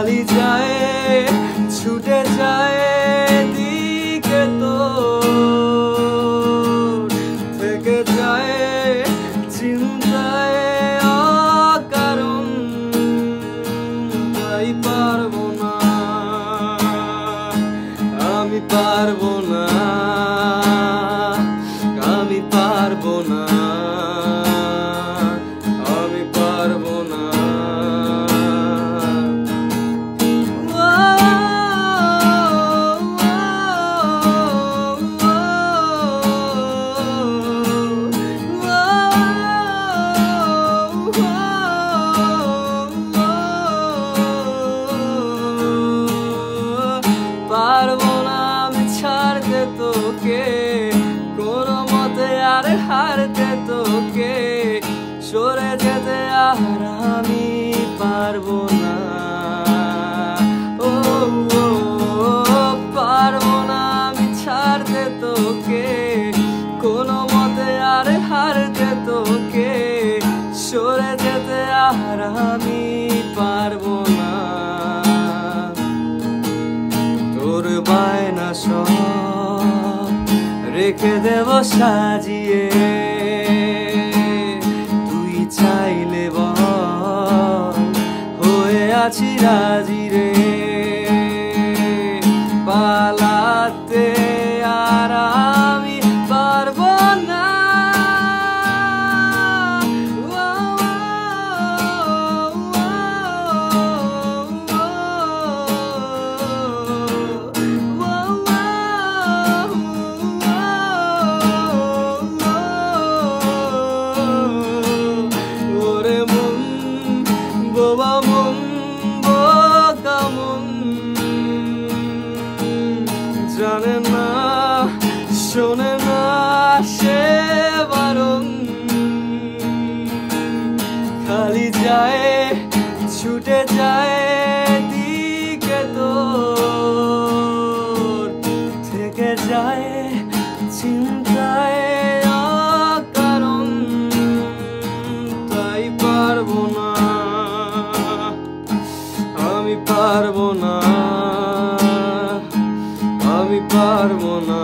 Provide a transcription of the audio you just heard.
খালি যায় ছুটে যায় দিকে তোর থেকে যায় চিন্তায় অকারণ তাই পারবো না আমি পারবো না আমি পারবো না আমি পারবো না পারবো না আমি ছাড়তে তোকে কোনো মতে আর হারতে তোকে সরে যেতে আর আমি পারবো না ও পারবো না আমি ছাড়তে তোকে কোনো মতে আর হারতে তোকে সরে যেতে আর আমি পারবো না তোর বায়না সব রেখে দেব সাজিয়ে তুই চাইলে বল হয়ে আছি রাজি রে পালাতে আর আমি পারবো না বোবা মন বোকা মন জানে না শোনে না সে বারণ খালি যায় ছুটে যায় দিকে তোর থেকে যায় চিন্তায় অকারণ তাই পারবো না আমি পারবো না আমি পারবো না